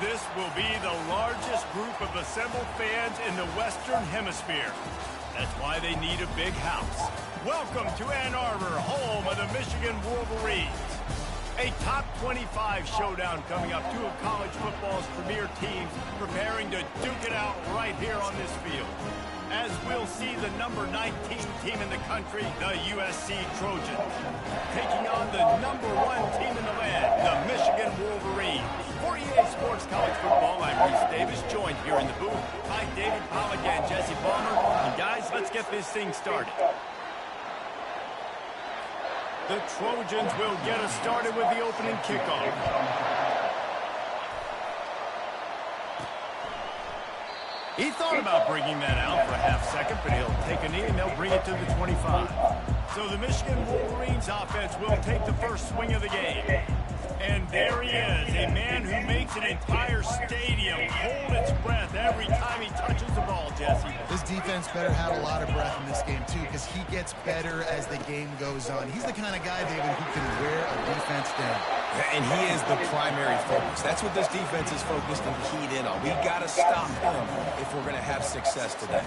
This will be the largest group of assembled fans in the Western Hemisphere. That's why they need a big house. Welcome to Ann Arbor, home of the Michigan Wolverines. A top 25 showdown coming up. Two of college football's premier teams preparing to duke it out right here on this field. As we'll see the number 19 team in the country, the USC Trojans, taking on the number 1 team in the land, the Michigan Wolverines. For EA Sports College Football, I'm Reese Davis, joined here in the booth by David Pollack and Jesse Palmer. And guys, let's get this thing started. The Trojans will get us started with the opening kickoff. He thought about bringing that out for a half second, but he'll take a knee and they'll bring it to the 25. So the Michigan Wolverines offense will take the first swing of the game. And there he is, a man who makes an entire stadium hold its breath every time he touches the ball, Jesse. This defense better have a lot of breath in this game, too, because he gets better as the game goes on. He's the kind of guy, David, who can wear a defense down. And he is the primary focus. That's what this defense is focused and keyed in on. We got to stop him if we're going to have success today.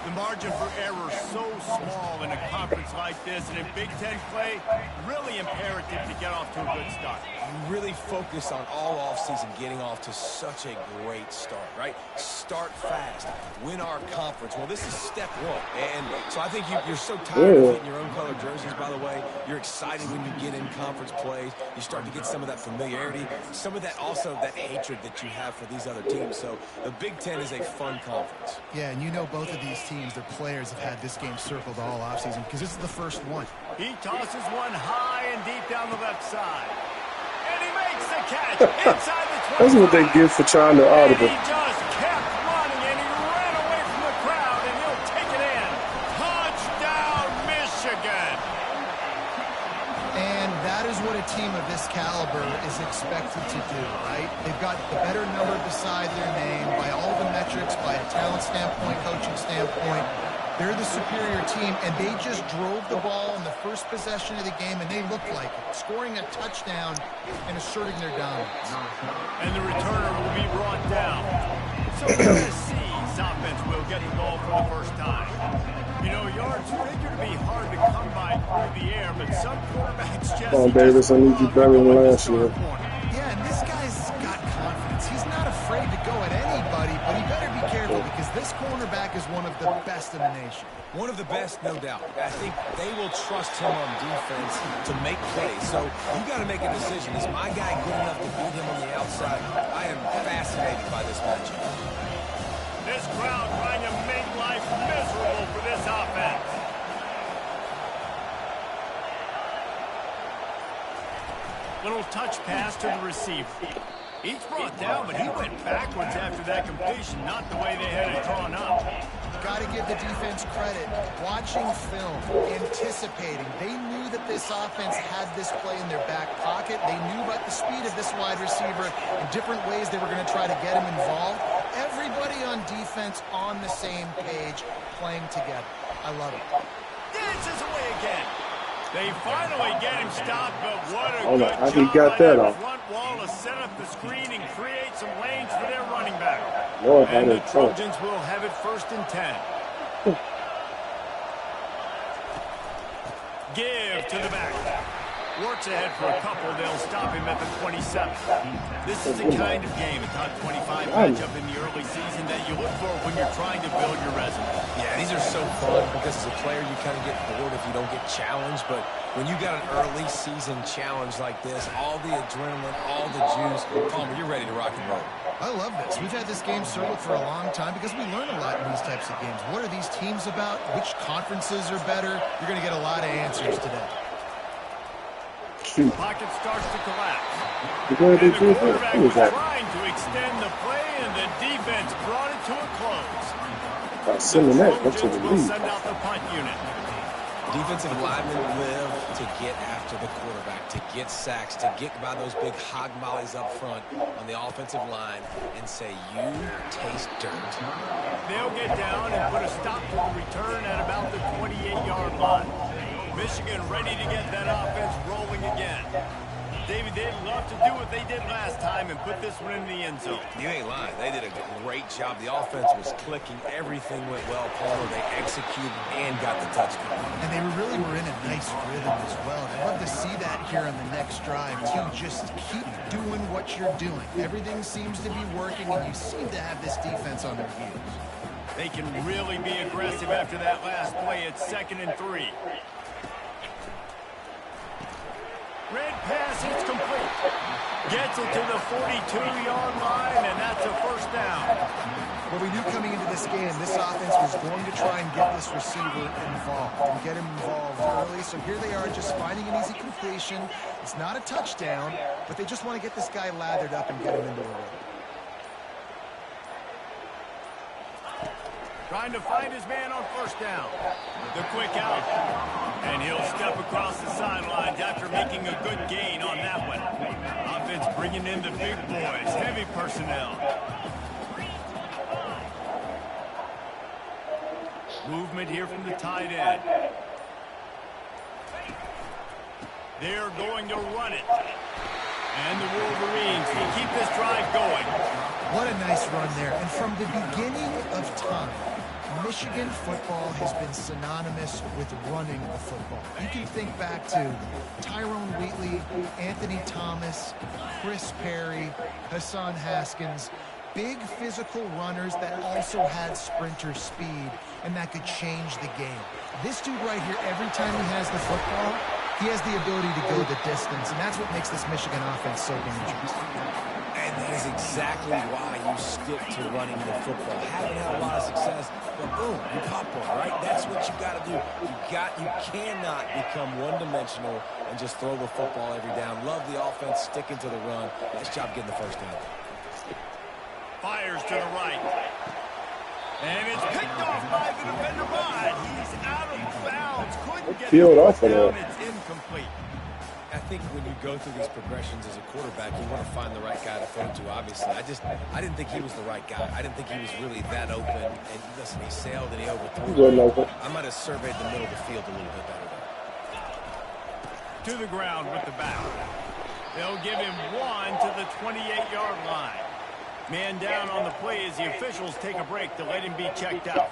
The margin for error so small in a conference like this, and in Big Ten play, really imperative to get off to a good start. You really focus on all offseason getting off to such a great start, right? Start fast, win our conference. Well, this is step one. And so I think you're so tired of getting your own color jerseys, by the way. You're excited when you get in conference plays. You start to get some of that familiarity, some of that also that hatred that you have for these other teams. So the Big Ten is a fun conference. Yeah, and you know both of these teams, their players have had this game circled all offseason because this is the first one. He tosses one high and deep down the left side. And he makes the catch inside the 25. That's what they give for trying to audible. He just kept running, and he ran away from the crowd, and he'll take it in. Touchdown, Michigan. And that is what a team of this caliber is expected to do, right? They've got the better number beside their name by all the metrics, by a talent standpoint, coaching standpoint. They're the superior team, and they just drove the ball in the first possession of the game, and they looked like it, scoring a touchdown and asserting their dominance. And the returner will be brought down. So Tennessee's offense will get the ball for the first time. You know, yards figure to be hard to come by through the air, but some quarterbacks just... Oh, Davis, I need you better than last year. Yeah, and this guy's got confidence. He's not afraid to go at anybody, but he better be careful because this cornerback is one of the best in the nation. One of the best, no doubt. I think they will trust him on defense to make plays. So you got to make a decision. Is my guy good enough to beat him on the outside? I am fascinated by this matchup. This crowd trying to make life miserable for this offense. Little touch pass to the receiver. He's brought down, but he went backwards after that completion, not the way they had it drawn up. Got to give the defense credit. Watching film, anticipating. They knew that this offense had this play in their back pocket. They knew about the speed of this wide receiver and different ways they were going to try to get him involved. Everybody on defense on the same page, playing together. I love it. Dances away again. They finally get him stopped, but what a Hold good on, I job got that by the off. front wall to set up the screen and create some lanes for their running back. Lord, And the how Trojans will have it 1st and 10. Give to the back. Works ahead for a couple. They'll stop him at the 27. This is the kind of game, a top 25 matchup in the early season that you look for when you're trying to build your resume. Yeah, these are so fun because as a player you kind of get bored if you don't get challenged, but when you got an early season challenge like this, all the adrenaline, all the juice, Palmer, you're ready to rock and roll. I love this. We've had this game circled for a long time because we learn a lot in these types of games. What are these teams about? Which conferences are better? You're going to get a lot of answers today. Shoot. Pocket starts to collapse. You going to And the do quarterback Who was was that? trying to extend the play, and the defense brought it to a close. By sending that, that's what Trojans we will need. send out the punt unit. Defensive linemen live to get after the quarterback, to get sacks, to get by those big hog mollies up front on the offensive line and say, you taste dirt. They'll get down and put a stop to the return at about the 28-yard line. Michigan ready to get that offense rolling again. David, they'd love to do what they did last time and put this one in the end zone. You ain't lying. They did a great job. The offense was clicking. Everything went well, Palmer. They executed and got the touchdown. And they really were in a nice rhythm as well. And I'd love to see that here on the next drive, too. Just keep doing what you're doing. Everything seems to be working, and you seem to have this defense on their heels. They can really be aggressive after that last play. It's 2nd and 3. Red pass, it's complete. Gets it to the 42-yard line, and that's a first down. Well, we knew coming into this game, this offense was going to try and get this receiver involved and get him involved early. So here they are just finding an easy completion. It's not a touchdown, but they just want to get this guy lathered up and get him into a rhythm. Trying to find his man on first down. The quick out. And he'll step across the sidelines after making a good gain on that one. Offense bringing in the big boys, heavy personnel. Movement here from the tight end. They're going to run it. And the Wolverines will keep this drive going. What a nice run there. And from the beginning of time, Michigan football has been synonymous with running the football. You can think back to Tyrone Wheatley, Anthony Thomas, Chris Perry, Hassan Haskins. Big physical runners that also had sprinter speed and that could change the game. This dude right here, every time he has the football, he has the ability to go the distance, and that's what makes this Michigan offense so dangerous. And that is exactly why you stick to running the football. Haven't had a lot of success, but boom, you pop one, right? That's what you got to do. You cannot become one-dimensional and just throw the football every down. Love the offense, sticking to the run. Nice job getting the first down. Fires to the right. And it's picked off by the defender, but he's out of bounds. Couldn't get Peeled the off of down. that. It's incomplete. I think when you go through these progressions as a quarterback, you want to find the right guy to throw to, obviously. I didn't think he was the right guy. I didn't think he was really that open. And listen, he sailed and he overthrew. He wasn't open. I might have surveyed the middle of the field a little bit better there. To the ground with the back. They'll give him one to the 28-yard line. Man down on the play as the officials take a break to let him be checked out.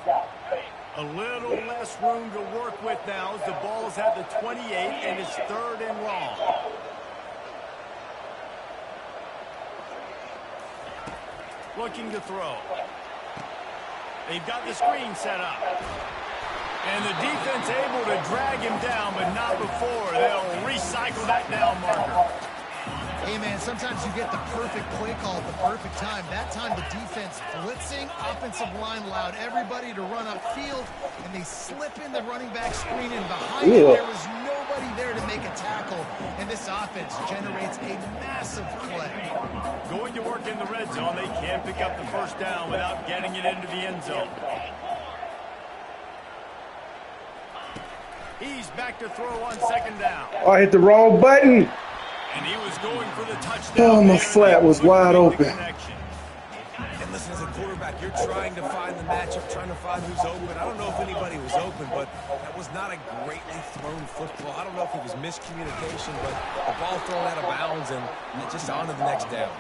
A little less room to work with now as the ball is at the 28 and it's 3rd and long. Looking to throw. They've got the screen set up. And the defense able to drag him down, but not before. They'll recycle that down marker. Hey, man, sometimes you get the perfect play call at the perfect time. That time, the defense blitzing, offensive line allowed everybody to run upfield, and they slip in the running back screen, and behind it, there was nobody there to make a tackle, and this offense generates a massive play. Going to work in the red zone, they can't pick up the first down without getting it into the end zone. He's back to throw on 2nd down. Oh, I hit the wrong button. And he was going for the touchdown. Oh, my flat was wide open. And listen, as a quarterback, you're trying to find the matchup, trying to find who's open. I don't know if anybody was open, but that was not a greatly thrown football. I don't know if it was miscommunication, but the ball thrown out of bounds and just on to the next down.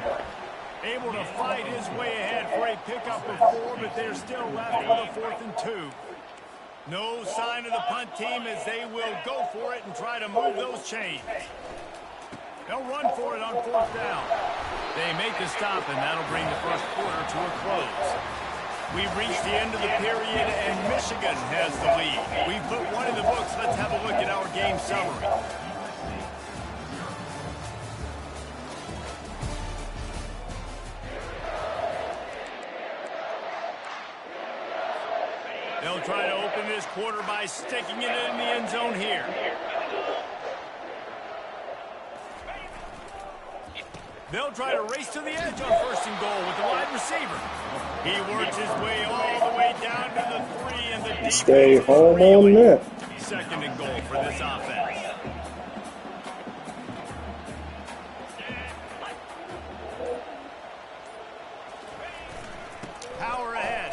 Able to fight his way ahead for a pickup of 4, but they're still left with a 4th and 2. No sign of the punt team as they will go for it and try to move those chains. They'll run for it on 4th down. They make the stop, and that'll bring the first quarter to a close. We've reached the end of the period, and Michigan has the lead. We've put one in the books. Let's have a look at our game summary. They'll try to open this quarter by sticking it in the end zone here. They'll try to race to the edge on 1st and goal with the wide receiver. He works his way all the way down to the 3, and the defense Stay home on that. 2nd and goal for this offense. Power ahead.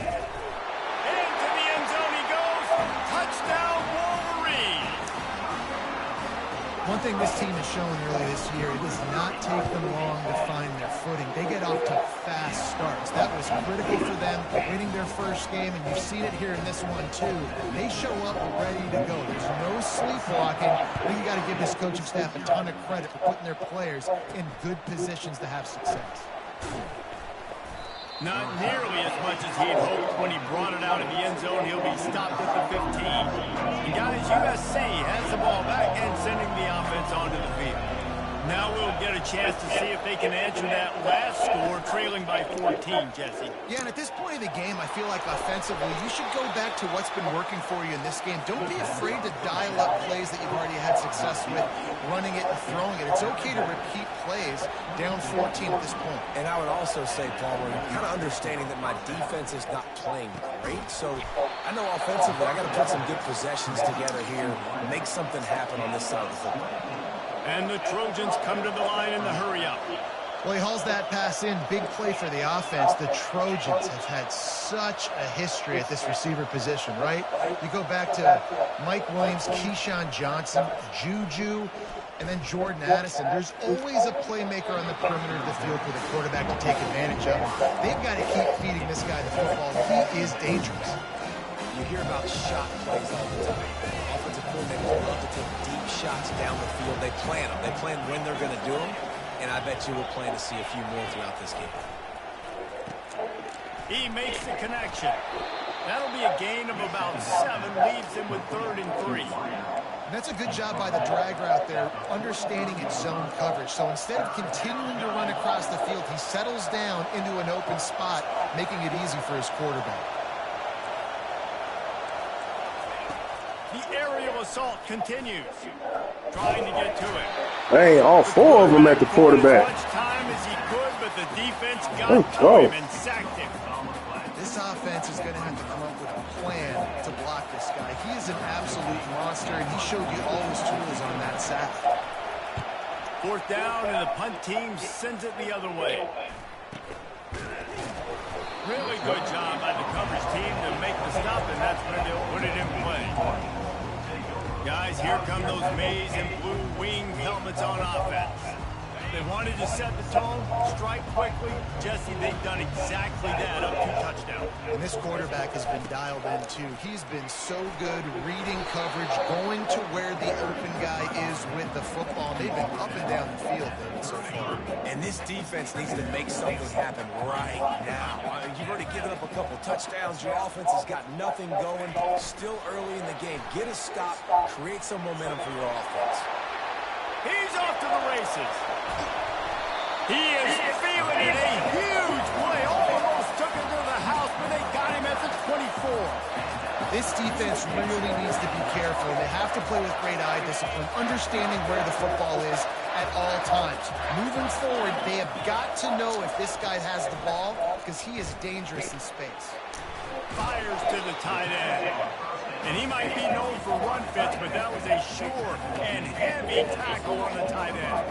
Into the end zone he goes. Touchdown, Wolverines. One thing this team has shown early this year, it does not take them long to find their footing. They get off to fast starts. That was critical for them winning their first game, and you've seen it here in this one too. They show up ready to go. There's no sleepwalking. I think you got to give this coaching staff a ton of credit for putting their players in good positions to have success. Not nearly as much as he'd hoped when he brought it out of the end zone. He'll be stopped at the 15. And guys, USC has the ball back and sending the offense onto the field. Now we'll get a chance to see if they can answer that last score, trailing by 14, Jesse. Yeah, and at this point of the game, I feel like offensively, you should go back to what's been working for you in this game. Don't be afraid to dial up plays that you've already had success with, running it and throwing it. It's okay to repeat plays down 14 at this point. And I would also say, Palmer, kind of understanding that my defense is not playing great, so I know offensively I got to put some good possessions together here and make something happen on this side of the football. And the Trojans come to the line in the hurry-up. Well, he hauls that pass in. Big play for the offense. The Trojans have had such a history at this receiver position, right? You go back to Mike Williams, Keyshawn Johnson, Juju, and then Jordan Addison. There's always a playmaker on the perimeter of the field for the quarterback to take advantage of. They've got to keep feeding this guy the football. He is dangerous. You hear about shot plays all the time. Offensive coordinators love to take deep shots down the field. They plan them. They plan when they're going to do them. And I bet you we'll plan to see a few more throughout this game. He makes the connection. That'll be a gain of about 7, leaves him with 3rd and 3. And that's a good job by the drag route there, understanding its zone coverage. So instead of continuing to run across the field, he settles down into an open spot, making it easy for his quarterback. The aerial assault continues. Trying to get to it. Hey, all 4 of them at the quarterback. As much time as he could, but the defense got to him and sacked him. This offense is going to have to come up with a plan to block this guy. He is an absolute monster, and he showed you all his tools on that sack. 4th down, and the punt team sends it the other way. Really good job by the coverage team to make the stop, and that's where they'll put it in play. Guys, here come those maize and blue winged helmets on offense. They wanted to set the tone, strike quickly. Jesse, they've done exactly that, up 2 touchdowns. And this quarterback has been dialed in, too. He's been so good reading coverage, going to where the open guy is with the football. They've been up and down the field, David, so far. And this defense needs to make something happen right now. You've already given up a couple touchdowns. Your offense has got nothing going. Still early in the game. Get a stop. Create some momentum for your offense. He's off to the races. He is feeling it. A huge play. Almost took him to the house, but they got him at the 24. This defense really needs to be careful. They have to play with great eye discipline, understanding where the football is at all times. Moving forward, they have got to know if this guy has the ball, because he is dangerous in space. Fires to the tight end. And he might be known for run fits, but that was a sure and heavy tackle on the tight end.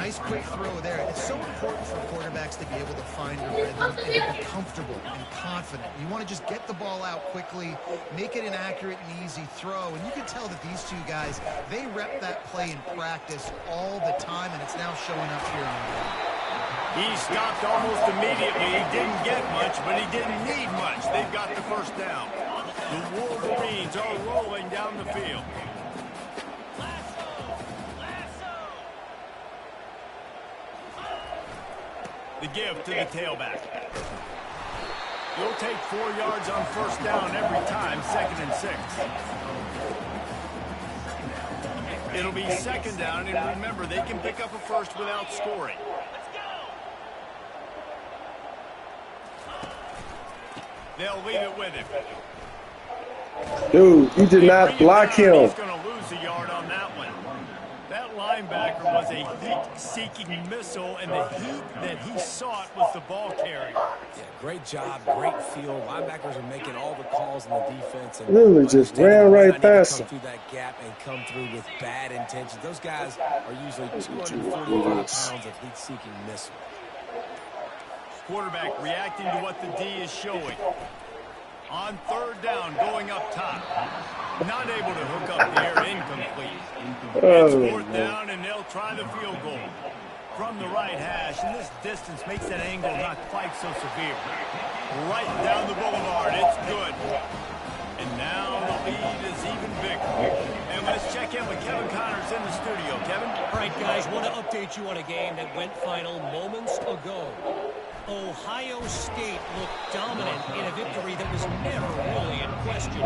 Nice quick throw there. It's so important for quarterbacks to be able to find a rhythm and to be comfortable and confident. You want to just get the ball out quickly, make it an accurate and easy throw. And you can tell that these two guys, they rep that play in practice all the time, and it's now showing up here on the ground. He stopped almost immediately. He didn't get much, but he didn't need much. They've got the first down. The Wolverines are rolling down the field. The give to the tailback. You'll take 4 yards on 1st down every time, 2nd and 6. It'll be 2nd down, and remember, they can pick up a first without scoring. They'll leave it with him. Dude, you did not block him. He's going to lose a yard on that one. That linebacker was a heat-seeking missile, and the heat that he sought was the ball carrier. Yeah, great job, great feel. Linebackers are making all the calls in the defense. And Literally just ran right past him. Come through that gap and come through with bad intentions. Those guys are usually 245 pounds of heat-seeking missile. Quarterback reacting to what the D is showing. On 3rd down, going up top. Not able to hook up there, incomplete. It's fourth down, and they'll try the field goal. From the right hash, and this distance makes that angle not quite so severe. Right down the boulevard, it's good. And now the lead is even bigger. And let's check in with Kevin Connors in the studio. Kevin? All right, guys, want to update you on a game that went final moments ago. Ohio State looked dominant in a victory that was never really in question.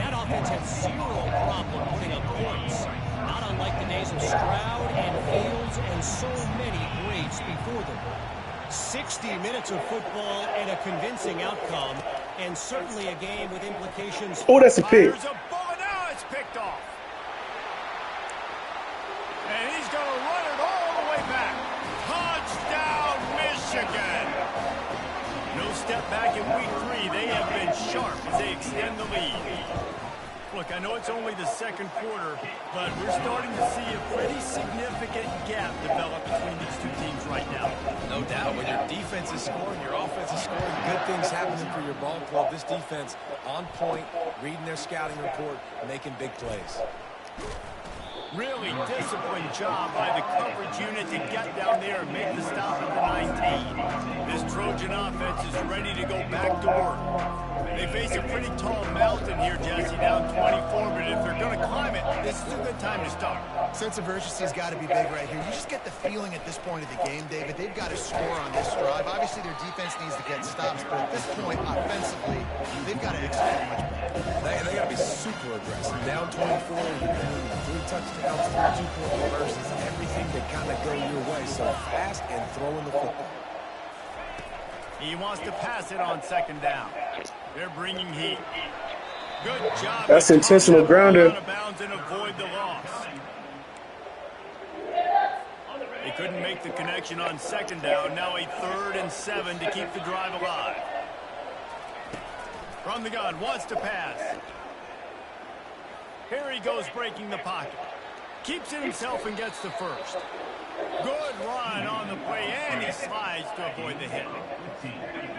That offense had zero problem putting up points. Not unlike the days of Stroud and Fields and so many greats before them. 60 minutes of football and a convincing outcome, and certainly a game with implications. Oh, that's a pick. There's a bullet. Now it's picked off. And he's going to run it all the way back. Touchdown, Michigan. No step back in week 3. They have been sharp as they extend the lead. Look, I know it's only the second quarter, but we're starting to see a pretty significant gap develop between these two teams right now. No doubt. When your defense is scoring, your offense is scoring, good things happening for your ball club. This defense on point, reading their scouting report, making big plays. Really disciplined job by the coverage unit to get down there and make the stop at the 19. This Trojan offense is ready to go back to work. They face a pretty tall mountain here, Jesse, down 24, but if they're going to climb it, this is a good time to start. Sense of urgency's got to be big right here. You just get the feeling at this point of the game, David, they've got to score on this drive. Obviously, their defense needs to get stops, but at this point, offensively, they've got to execute much better. They got to be super aggressive. Down 24, 3 touchdowns, 3 2-point reverses, everything to kind of go your way. So fast and throwing the football. He wants to pass it on second down. They're bringing heat. Good job. That's intentional grounder. Out of bounds and avoid the loss. They couldn't make the connection on second down. Now a 3rd and 7 to keep the drive alive. From the gun, wants to pass. Here he goes breaking the pocket. Keeps it himself and gets the first. Good run on the play, and he slides to avoid the hit.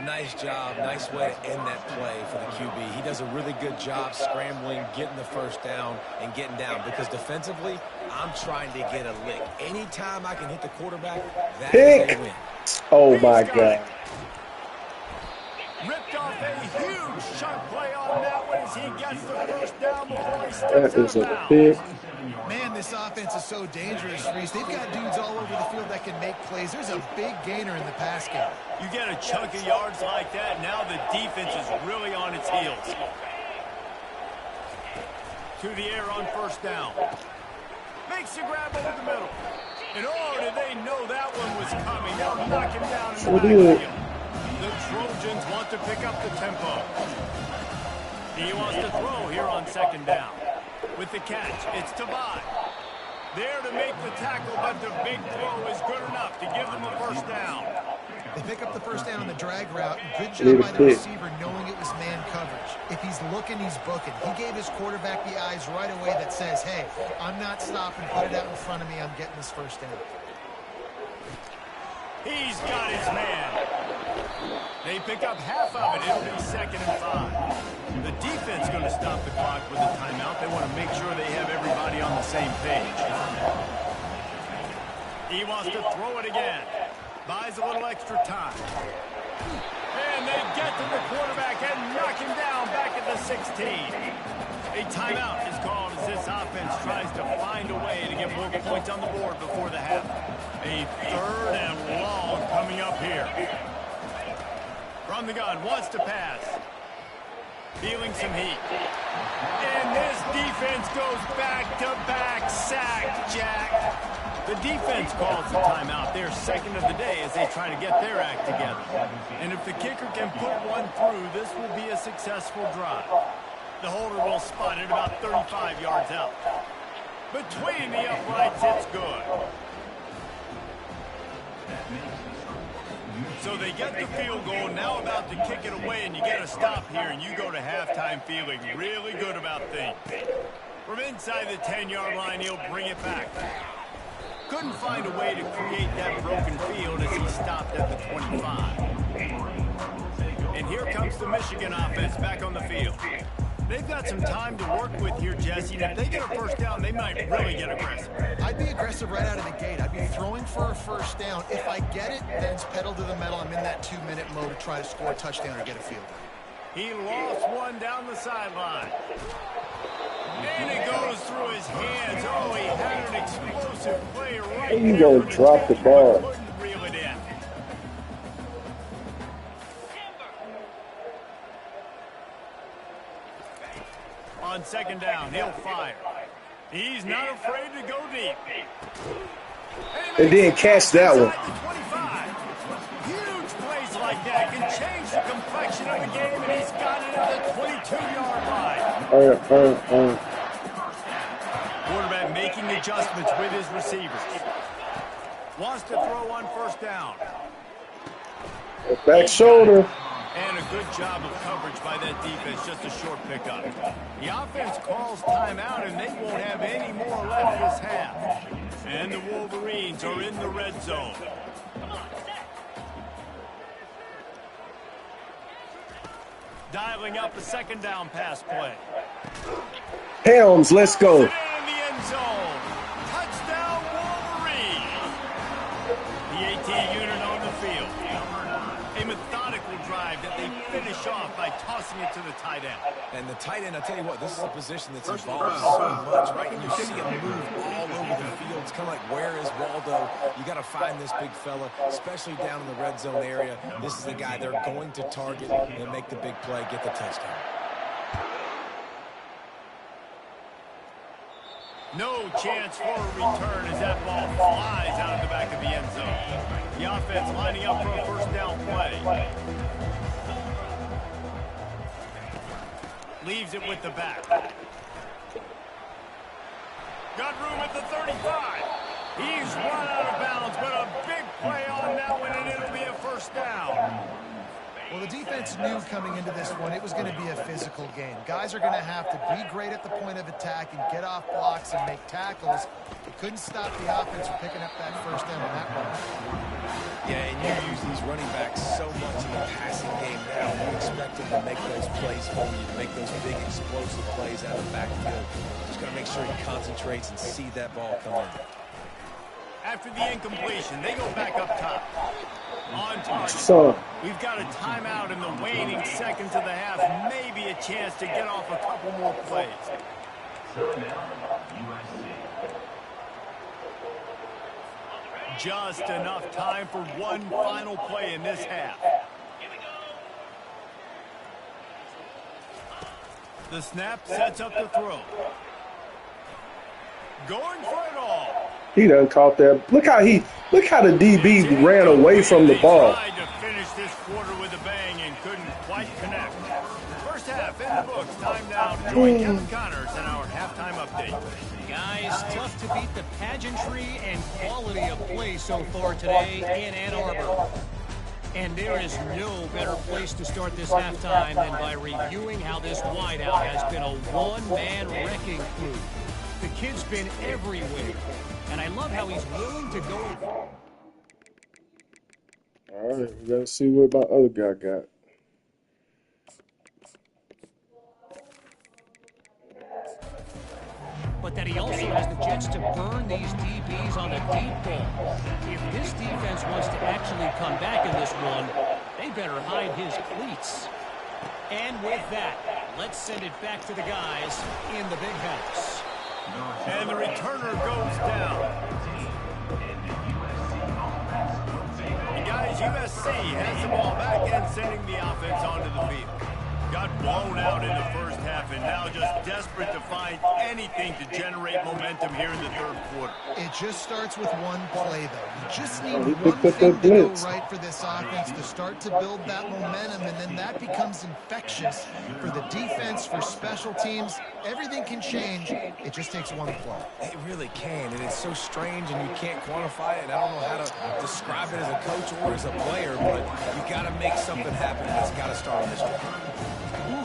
Nice job. Nice way to end that play for the QB. He does a really good job scrambling, getting the first down, and getting down. Because defensively, I'm trying to get a lick. Anytime I can hit the quarterback, that is a win. Oh, my God. Ripped off a huge shot play on that one as he gets the first down before he steps That is out a of pick. bounds. Man, this offense is so dangerous, Reese. They've got dudes all over the field that can make plays. There's a big gainer in the pass game. You get a chunk of yards like that, now the defense is really on its heels. To the air on first down. Makes the grab over the middle. And oh, did they know that one was coming. They'll knock him down in the backfield. The Trojans want to pick up the tempo. He wants to throw here on second down. With the catch, it's Tavai. There to make the tackle, but the big throw is good enough to give them a first down. They pick up the first down on the drag route. Good job by the receiver knowing it was man coverage. If he's looking, he's booking. He gave his quarterback the eyes right away that says, hey, I'm not stopping. Put it out in front of me. I'm getting this first down. He's got his man. They pick up half of it. It'll be 2nd and 5. The defense going to stop the clock with a timeout. They want to make sure they have everybody on the same page. He wants to throw it again. Buys a little extra time. And they get to the quarterback and knock him down back at the 16. A timeout is called as this offense tries to find a way to get more points on the board before the half. A 3rd and long coming up here. From the gun, wants to pass. Feeling some heat. And this defense goes back-to-back sack, Jack. The defense calls the timeout. They're 2nd of the day as they try to get their act together. And if the kicker can put one through, this will be a successful drive. The holder will spot it about 35 yards out. Between the uprights, it's good. So they get the field goal, now about to kick it away, and you get a stop here, and you go to halftime feeling really good about things. From inside the 10-yard line, he'll bring it back. Couldn't find a way to create that broken field as he stopped at the 25. And here comes the Michigan offense back on the field. They've got some time to work with here, Jesse, and if they get a first down, they might really get aggressive. I'd be aggressive right out of the gate. I'd be throwing for a first down. If I get it, then it's pedal to the metal. I'm in that 2-minute mode to try to score a touchdown or get a field goal. He lost one down the sideline. And it goes through his hands. Oh, he had an explosive play right there. You gonna drop the ball. Couldn't reel it in. On second down, he'll fire. He's not afraid to go deep. And then catch that one. Huge plays like that can change the complexion of the game, and he's got it at the 22-yard line. Quarterback making adjustments with his receivers. Wants to throw on first down. Back shoulder. And a good job of coverage by that defense, just a short pickup. The offense calls timeout, and they won't have any more left this half. And the Wolverines are in the red zone. Dialing up a second down pass play. Helms, let's go. In the end zone. Touchdown, Wolverines. The AT unit on the field. A methodical drive that they finish off by tossing it to the tight end. And the tight end, I'll tell you what, this is a position that's involved so much, right? And you see him move all over the field. It's kind of like, where is Waldo? You got to find this big fella, especially down in the red zone area. This is the guy they're going to target and make the big play, get the touchdown. No chance for a return as that ball flies out of the back of the end zone. The offense lining up for a first down play. Leaves it with the back. Got room at the 35. He's run out of bounds, but a big play on that one, and it'll be a first down. Well, the defense knew coming into this one it was going to be a physical game. Guys are going to have to be great at the point of attack and get off blocks and make tackles. They couldn't stop the offense from picking up that first down on that run. Yeah, and you use these running backs so much in the passing game now. You expect them to make those plays for you, to make those big explosive plays out of the backfield. Just got to make sure he concentrates and see that ball come in. After the incompletion, they go back up top. On target. So, We've got a timeout in the waning seconds of the half. Maybe a chance to get off a couple more plays. Just enough time for one final play in this half. The snap sets up the throw. Going for it all. he done caught that. Look how the DB ran away from the ball. He tried to finish this quarter with a bang and couldn't quite connect. First half in the books. Time now to join Kevin Connors in our halftime update. Guys, tough to beat the pageantry and quality of play so far today in Ann Arbor. And there is no better place to start this halftime than by reviewing how this wideout has been a one-man wrecking crew. The kid's been everywhere, and I love how he's willing to go. All right, we got to see what my other guy got. But that he also has the Jets to burn these DBs on the deep ball. If this defense wants to actually come back in this one, they better hide his cleats. And with that, let's send it back to the guys in the big house. And the returner goes down. And guys, USC has the ball back and sending the offense onto the field. Got blown out in the first half and now just desperate to find anything to generate momentum here in the third quarter. It just starts with one play, though. You just need one thing to go right for this offense to start to build that momentum, and then that becomes infectious for the defense, for special teams. Everything can change. It just takes one play. It really can, and it's so strange, and you can't quantify it. I don't know how to describe it as a coach or as a player, but you got to make something happen, and it's got to start on this drive.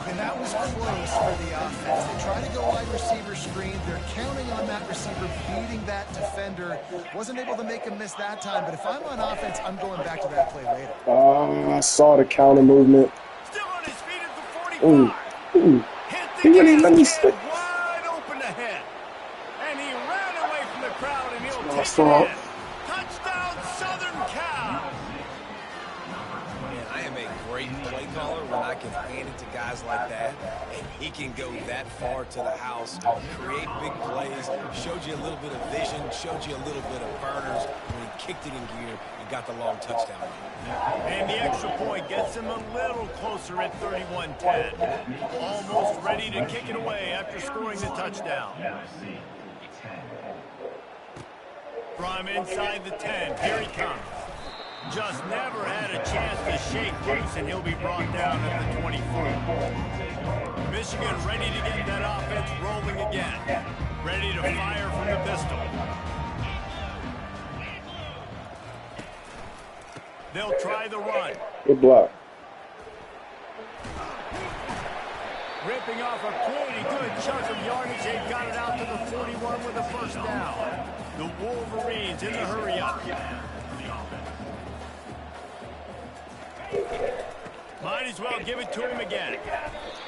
And that was close for the offense. They try to go wide receiver screen. They're counting on that receiver beating that defender. Wasn't able to make him miss that time, but if I'm on offense, I'm going back to that play later. I saw the counter movement. Still on his feet at the 45. Ooh. Hits He wouldn't even let me sit. Wide open ahead. And he ran away from the crowd, and he'll take fault. it in. Touchdown, Southern Cal. Man, I am a great play caller when I can hand it to guys like that, and he can go that far to the house, create big plays, showed you a little bit of vision, showed you a little bit of burners when he kicked it in gear and got the long touchdown. And the extra point gets him a little closer at 31-10. Almost ready to kick it away after scoring the touchdown. From inside the 10, here he comes. Just never had a chance to shake loose, and he'll be brought down at the 24. Michigan ready to get that offense rolling again. Ready to fire from the pistol. They'll try the run. Good block. Ripping off a pretty good chunk of yardage. They got it out to the 41 with a first down. The Wolverines in the hurry-up. Might as well give it to him again.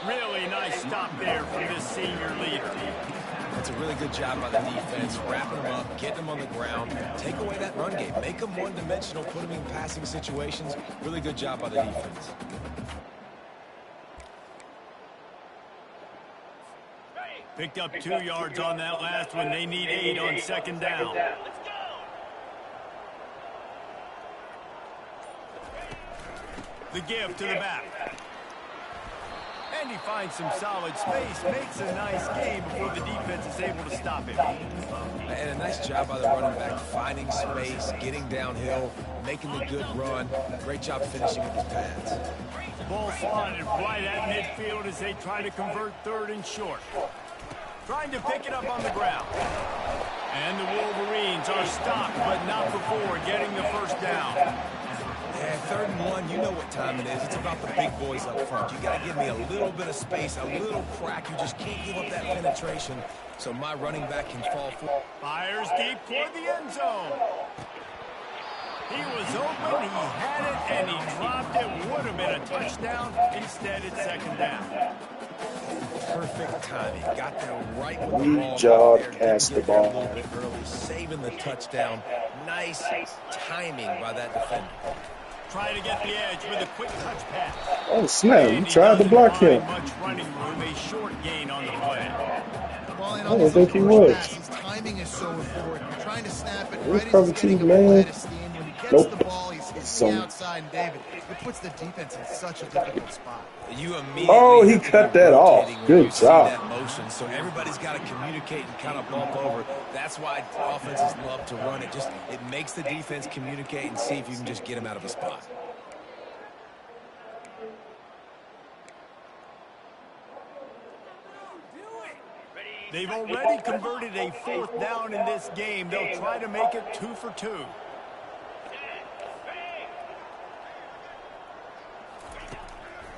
Really nice stop there from this senior leader. That's a really good job by the defense, wrapping them up, getting them on the ground, take away that run game, make them one-dimensional, put them in passing situations. Really good job by the defense. Picked up 2 yards on that last one. They need 8 on second down. The give to the back. And he finds some solid space, makes a nice game before the defense is able to stop him. And a nice job by the running back, finding space, getting downhill, making the good run. Great job finishing with his pads. Ball slotted right at midfield as they try to convert third and short. Trying to pick it up on the ground. And the Wolverines are stopped, but not before getting the first down. Yeah, 3rd and 1, you know what time it is. It's about the big boys up front. You got to give me a little bit of space, a little crack. You just can't give up that penetration so my running back can fall forward. Fires deep toward the end zone. He was open, he had it, and he dropped it. Would have been a touchdown. Instead, it's second down. Perfect timing. Got there right with the ball. Job, cast the ball. A little bit early, saving the touchdown. Nice timing by that defender. Try to get the edge with a quick touch pass. Oh, snap. You tried to block him. Much running room, a short gain on the play. Well, and I on don't these think he first was. passes, timing is so important. You're trying to snap it It was right as cover he's getting two, a ball man. at his stand. When he gets Nope. the ball, he's hitting Some- the outside, and David, it puts the defense in such a difficult spot. You immediately Oh, he have to cut be that off. rotating when Good you see job. that motion. So everybody's got to communicate and kind of bump over. That's why offenses love to run it. Just it makes the defense communicate and see if you can just get them out of a spot. They've already converted a 4th down in this game. They'll try to make it 2 for 2.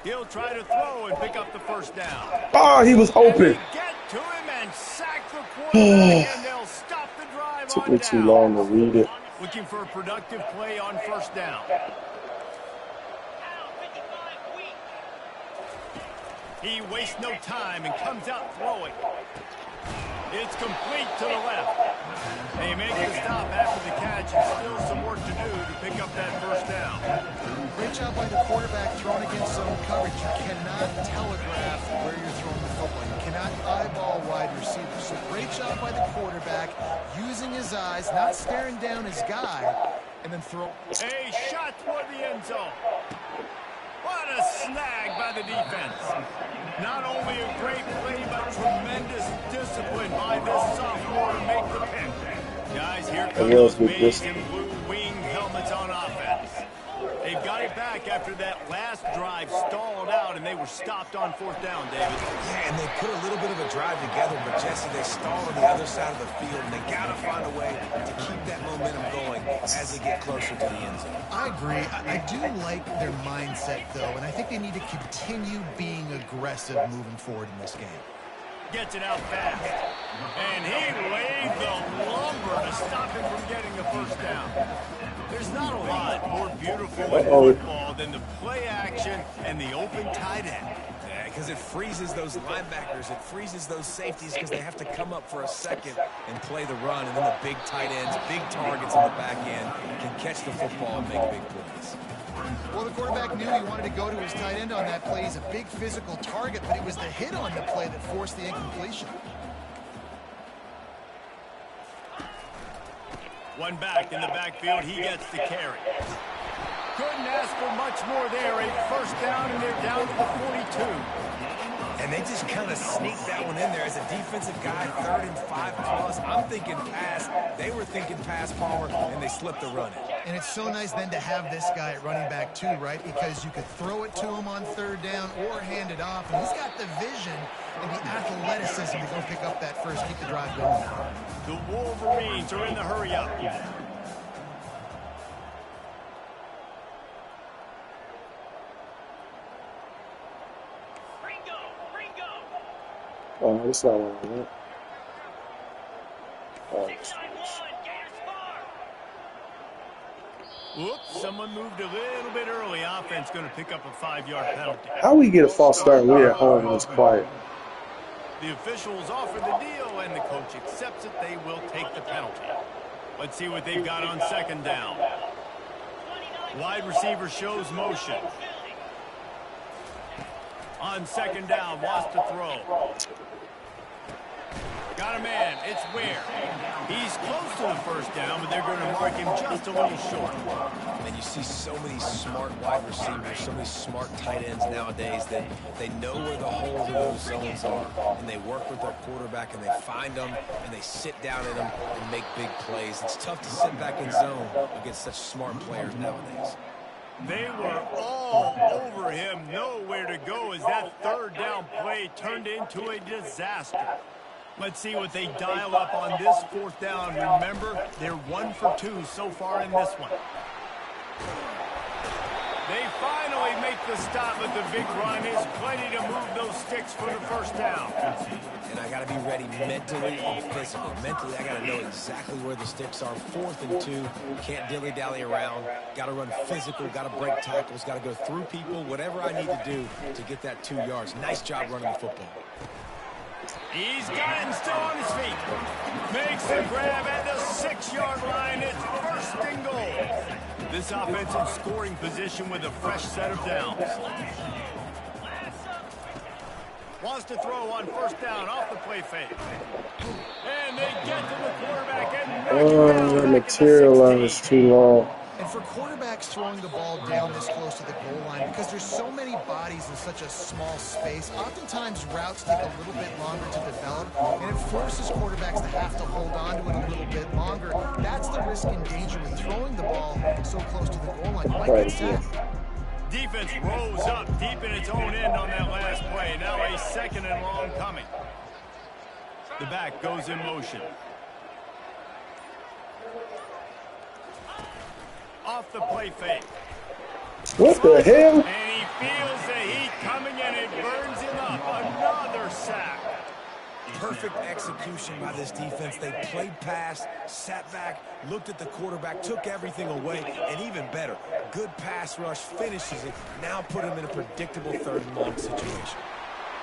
He'll try to throw and pick up the first down. Oh, he was And open. they get to him and sack the quarterback, and they'll stop the drive Took on me down. too long to read it. Looking for a productive play on first down. He wastes no time and comes out throwing. It's complete to the left. They make the stop after the catch, and still some work to do to pick up that first down. Great job by the quarterback throwing against zone coverage. You cannot telegraph where you're throwing the football. You cannot eyeball wide receivers. So great job by the quarterback using his eyes, not staring down his guy, and then throw. A shot toward the end zone. What a snag by the defense. Not only a great play, but tremendous discipline by this sophomore to make the pick. Guys, here come those maize and blue wing helmets on offense. They've got it back after that last drive stalled out, and they were stopped on 4th down, David. Yeah, and they put a little bit of a drive together, but Jesse, they stalled on the other side of the field, and they got to find a way to keep that momentum going as they get closer to the end zone. I agree. I do like their mindset, though, and I think they need to continue being aggressive moving forward in this game. Gets it out fast. And he laid the lumber to stop him from getting the first down. There's not a lot more beautiful in football than the play action and the open tight end. Yeah, because it freezes those linebackers. It freezes those safeties because they have to come up for a second and play the run. And then the big tight ends, big targets in the back end can catch the football and make big plays. Well, the quarterback knew he wanted to go to his tight end on that play. He's a big physical target, but it was the hit on the play that forced the incompletion. One back in the backfield, he gets the carry. Couldn't ask for much more there. A first down, and they're down to the 42. And they just kind of sneaked that one in there as a defensive guy, 3rd and 5+. I'm thinking pass. They were thinking pass, Palmer, and they slipped the run in. And it's so nice then to have this guy at running back too, right? Because you could throw it to him on 3rd down or hand it off. And he's got the vision and the athleticism to go pick up that first, keep the drive going. The Wolverines are in the hurry-up. Oh, that's not what I want. Oh. Whoops, someone moved a little bit early. Offense going to pick up a 5-yard penalty. How we get a false start and we're at home and it's quiet? The officials offer the deal, and the coach accepts it. They will take the penalty. Let's see what they've got on 2nd down. Wide receiver shows motion. On 2nd down, wants to throw. Got a man. It's Ware. He's close to the first down, but they're going to mark him just a little short. And you see so many smart wide receivers, so many smart tight ends nowadays that they know where the holes of those zones are, and they work with their quarterback, and they find them, and they sit down in them and make big plays. It's tough to sit back in zone against such smart players nowadays. They were all over him, nowhere to go as that 3rd down play turned into a disaster. Let's see what they dial up on this 4th down. Remember, they're 1 for 2 so far in this one. They finally make the stop, but the big run is plenty to move those sticks for the first down. And I got to be ready mentally and physically. Mentally, I got to know exactly where the sticks are. 4th and 2, can't dilly-dally around. Got to run physical, got to break tackles, got to go through people, whatever I need to do to get that 2 yards. Nice job running the football. He's got him still on his feet. Makes the grab at the 6-yard line. It's 1st and goal. This offense in scoring position with a fresh set of downs. Wants to throw on 1st down off the play fake. And they get to the quarterback and knock him down. That materialized too long. And for quarterbacks throwing the ball down this close to the goal line, because there's so many bodies in such a small space, oftentimes routes take a little bit longer to develop, and it forces quarterbacks to have to hold on to it a little bit longer. That's the risk and danger with throwing the ball so close to the goal line. You might get sacked. Defense rose up deep in its own end on that last play. Now a 2nd and long coming. The back goes in motion. Off the play fake. What the hell? And he feels the heat coming, and it burns him up. Another sack. Perfect execution by this defense. They played pass, sat back, looked at the quarterback, took everything away, and even better, good pass rush, finishes it, now put him in a predictable 3rd and long situation.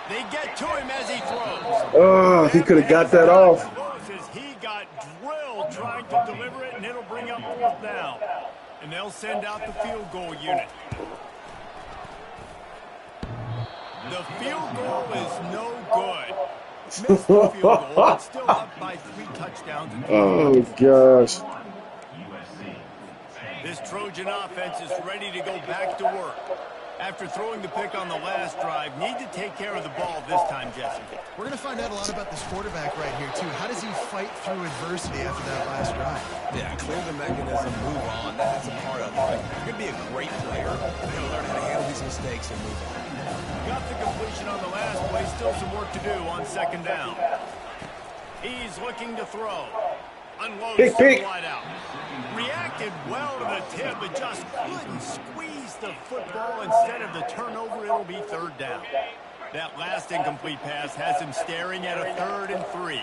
They get to him as he throws. Oh, he could have got that off. He got drilled trying to deliver it, and it'll bring up 4th down. And they'll send out the field goal unit. The field goal is no good. Missed the field goal, but still up by 3 touchdowns. Oh, gosh. This Trojan offense is ready to go back to work. After throwing the pick on the last drive, need to take care of the ball this time, Jesse. We're going to find out a lot about this quarterback right here, too. How does he fight through adversity after that last drive? Yeah, clear the mechanism, move on. That's a part of it. Right? You're going to be a great player. You're going to learn how to handle these mistakes and move on. Got the completion on the last play. Still some work to do on 2nd down. He's looking to throw. Unloads to the wide out. Reacted well to the tip, but just couldn't squeeze the football. Instead of the turnover, it'll be 3rd down. That last incomplete pass has him staring at a 3rd and 3.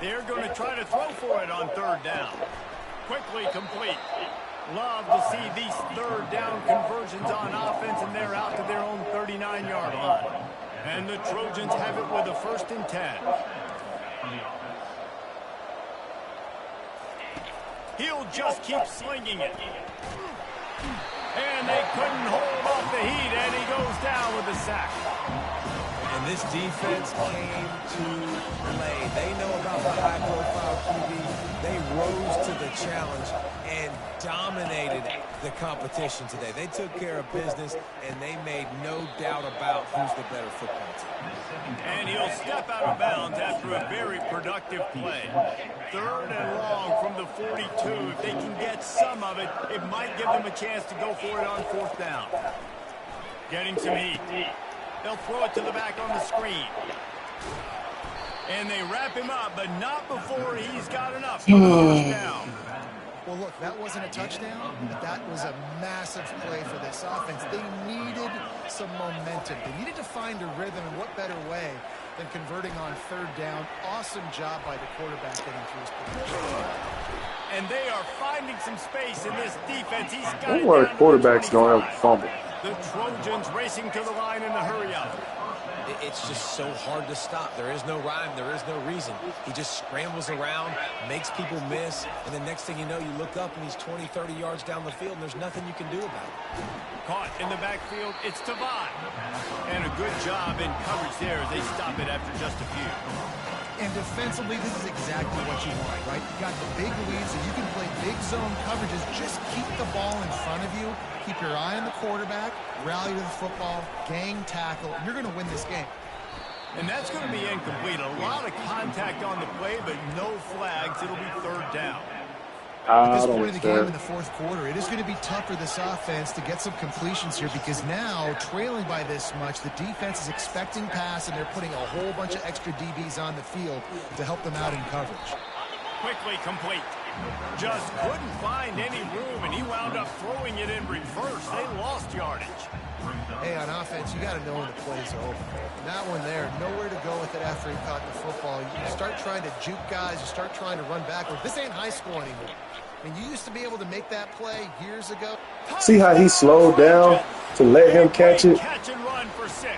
They're going to try to throw for it on 3rd down. Quickly complete. Love to see these 3rd down conversions on offense, and they're out to their own 39-yard line. And the Trojans have it with a 1st and 10. He'll just keep slinging it. And they couldn't hold off the heat, and he goes down with a sack. And this defense came to play. They know about the high-profile QB. They rose to the challenge and dominated the competition today. They took care of business, and they made no doubt about who's the better football team. And he'll step out of bounds after a very productive play. 3rd and long from the 42. If they can get some of it, it might give them a chance to go for it on 4th down. Getting some heat. They'll throw it to the back on the screen. And they wrap him up, but not before he's got enough for the 1st down. Well, look, that wasn't a touchdown, but that was a massive play for this offense. They needed some momentum. They needed to find a rhythm, and what better way than converting on 3rd down. Awesome job by the quarterback getting through his position. And they are finding some space in this defense. He's got That's why the quarterbacks don't have a fumble. The Trojans racing to the line in a hurry-up. It's just so hard to stop. There is no rhyme. There is no reason. He just scrambles around, makes people miss, and the next thing you know, you look up and he's 20, 30 yards down the field, and there's nothing you can do about it. Caught in the backfield, it's Tavai. And a good job in coverage there as they stop it after just a few. And defensively, this is exactly what you want, right? You got the big leads, so you can play big zone coverages. Just keep the ball in front of you. Keep your eye on the quarterback, rally to the football, gang tackle, and you're going to win this game. And that's going to be incomplete. A lot of contact on the play, but no flags. It'll be 3rd down. At this point of the game in the 4th quarter, it is going to be tough for this offense to get some completions here because now, trailing by this much, the defense is expecting pass, and they're putting a whole bunch of extra DBs on the field to help them out in coverage. Quickly complete. Just couldn't find any room, and he wound up throwing it in reverse. They lost yardage. Hey, on offense, you got to know when the plays are over. That one there, nowhere to go with it after he caught the football. You start trying to juke guys. You start trying to run backward. This ain't high school anymore. I mean, you used to be able to make that play years ago. See how he slowed down to let him catch it? Catch and run for 6.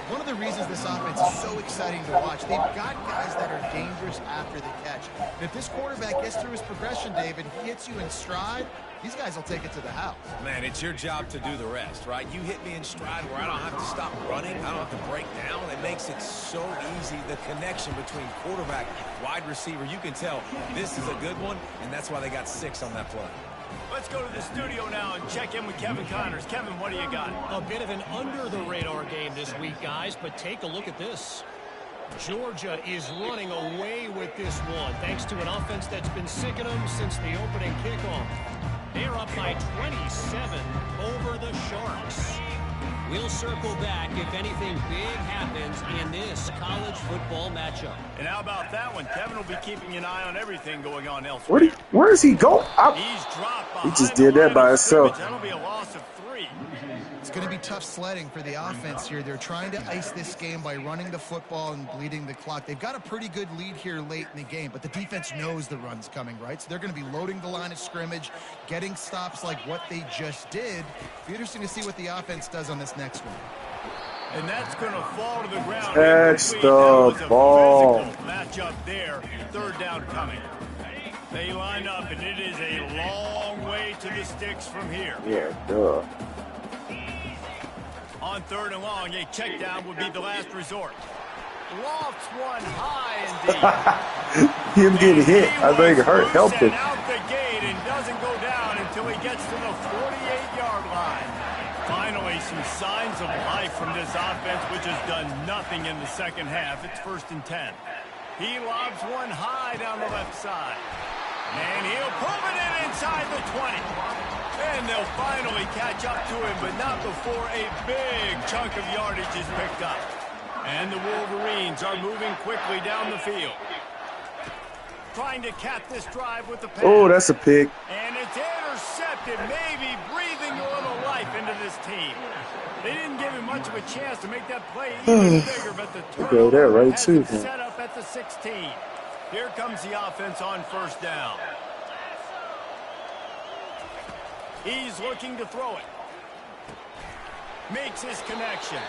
One of the reasons this offense is so exciting to watch, they've got guys that are dangerous after the catch. And if this quarterback gets through his progression, David, he hits you in stride, these guys will take it to the house. Man, it's your job to do the rest, right? You hit me in stride where I don't have to stop running. I don't have to break down. It makes it so easy, the connection between quarterback, wide receiver. You can tell this is a good one, and that's why they got 6 on that play. Let's go to the studio now and check in with Kevin Connors. Kevin, what do you got? A bit of an under-the-radar game this week, guys, but take a look at this. Georgia is running away with this one, thanks to an offense that's been sicking them since the opening kickoff. They're up by 27 over the Sharks. We'll circle back if anything big happens in this college football matchup. And how about that one? Kevin will be keeping an eye on everything going on elsewhere. Where does he go? He's dropped He just did that by himself. That'll be a loss of 3. It's going to be tough sledding for the offense here. They're trying to ice this game by running the football and bleeding the clock. They've got a pretty good lead here late in the game, but the defense knows the run's coming, right? So they're going to be loading the line of scrimmage, getting stops like what they just did. It'll be interesting to see what the offense does on this next one. And that's going to fall to the ground. Catch That the was a ball. physical matchup there. 3rd down coming. They line up, and it is a long way to the sticks from here. Yeah, duh. On 3rd and long, a check down would be the last resort. Lofts one high and deep. Him getting hit, I think, helped him. Out the gate and doesn't go down until he gets to the 48-yard line. Finally, some signs of life from this offense, which has done nothing in the second half. It's 1st and 10. He lobs one high down the left side. And he'll pump it in inside the 20. And they'll finally catch up to him, but not before a big chunk of yardage is picked up. And the Wolverines are moving quickly down the field. Trying to cap this drive with the pass. Oh, that's a pick. And it's intercepted, maybe breathing a little life into this team. They didn't give him much of a chance to make that play even bigger, but the turnover right has too, him set up at the 16. Here comes the offense on first down. He's looking to throw it. Makes his connection.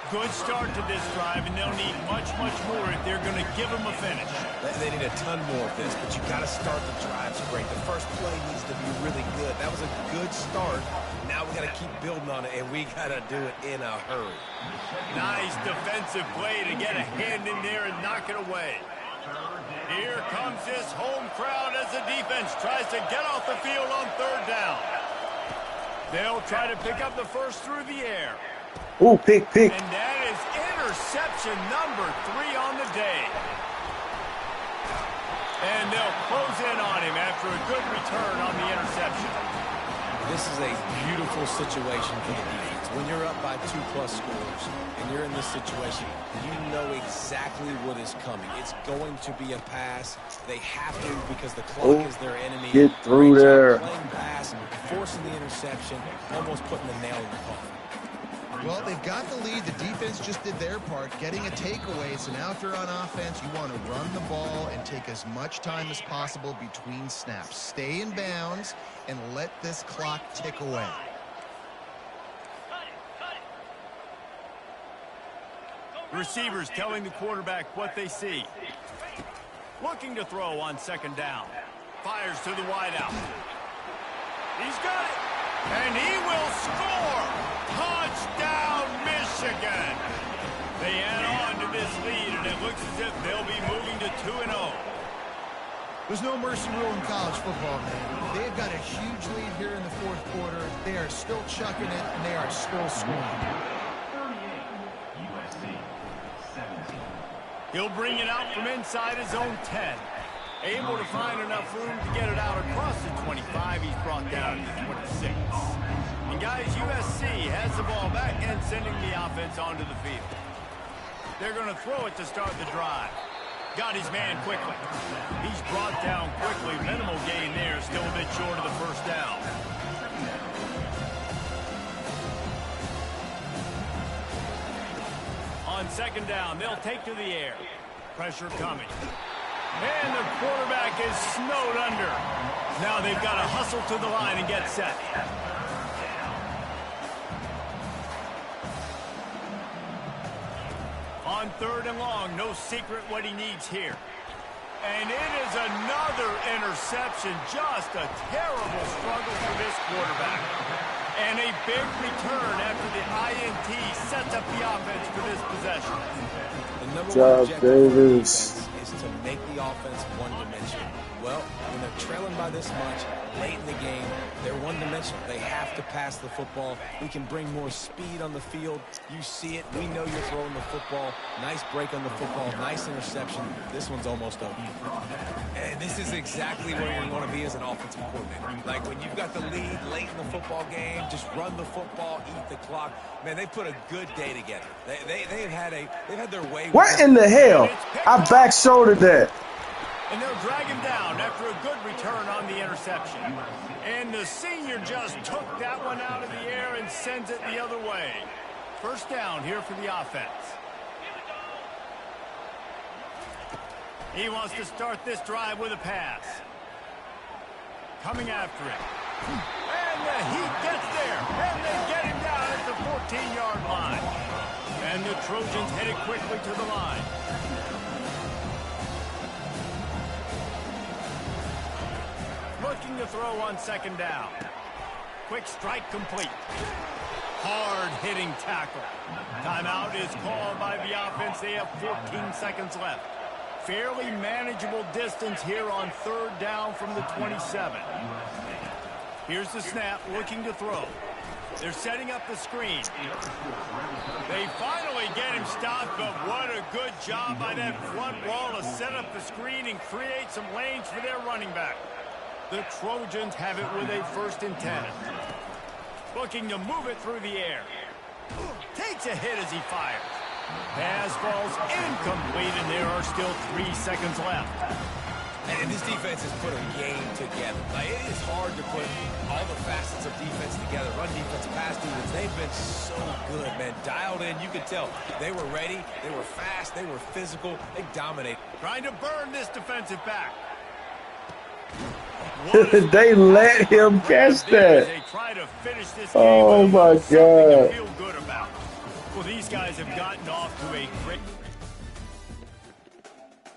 Good start to this drive, and they'll need much, much more if they're going to give him a finish. They need a ton more of this, but you got to start the drives great. The first play needs to be really good. That was a good start. Now we got to keep building on it, and we got to do it in a hurry. Nice defensive play to get a hand in there and knock it away. Here comes this home crowd as the defense tries to get off the field on third down. They'll try to pick up the first through the air. Ooh, pick. And that is interception number 3 on the day. And they'll close in on him after a good return on the interception. This is a beautiful situation for the defense. When you're up by 2+ scores and you're in this situation, you know exactly what is coming. It's going to be a pass. They have to because the clock is their enemy. Get through there. Playing pass, forcing the interception, almost putting the nail in the coffin. Well, they've got the lead. The defense just did their part, getting a takeaway. So now if you're on offense, you want to run the ball and take as much time as possible between snaps. Stay in bounds and let this clock tick away. Receivers telling the quarterback what they see. Looking to throw on second down. Fires to the wideout. He's got it. And he will score. Touchdown, Michigan. They add on to this lead, and it looks as if they'll be moving to 2-0. There's no mercy rule in college football, man. They've got a huge lead here in the fourth quarter. They are still chucking it, and they are still scoring. He'll bring it out from inside his own 10. Able to find enough room to get it out across the 25. He's brought down to the 26. And guys, USC has the ball back and sending the offense onto the field. They're going to throw it to start the drive. Got his man quickly. He's brought down quickly. Minimal gain there, still a bit short of the first down. On second down, they'll take to the air. Pressure coming. And the quarterback is snowed under. Now they've got to hustle to the line and get set. On third and long, no secret what he needs here. And it is another interception. Just a terrible struggle for this quarterback. And a big return after the INT sets up the offense for this possession. The number Job, one objective for the Davis. defense is to make the offense one-dimensional. Well, when they're trailing by this much, late in the game, they're one-dimensional. They have to pass the football. We can bring more speed on the field. You see it. We know you're throwing the football. Nice break on the football. Nice interception. This one's almost over. And this is exactly where you want to be as an offensive coordinator. Like when you've got the lead late in the football game, just run the football, eat the clock. Man, they put a good day together. They've had their way. What in the hell? I back shouldered that. And they'll drag him down after a good return on the interception. And the senior just took that one out of the air and sends it the other way. First down here for the offense. He wants to start this drive with a pass. Coming after it. And the Heat gets there. And they get him down at the 14-yard line. And the Trojans headed quickly to the line. Looking to throw on second down. Quick strike complete. Hard-hitting tackle. Timeout is called by the offense. They have 14 seconds left. Fairly manageable distance here on third down from the 27. Here's the snap, looking to throw. They're setting up the screen. They finally get him stopped, but what a good job by that front wall to set up the screen and create some lanes for their running back. The Trojans have it with a 1st and 10. Looking to move it through the air. Takes a hit as he fires. Pass falls incomplete, and there are still 3 seconds left. And this defense has put a game together. Like, it is hard to put all the facets of defense together. Run defense, pass defense. They've been so good, man. Dialed in. You could tell they were ready. They were fast. They were physical. They dominate. Trying to burn this defensive back. They let him catch that. They try to finish this Oh game my with something to God. feel good about. Well, these guys have gotten off to a great...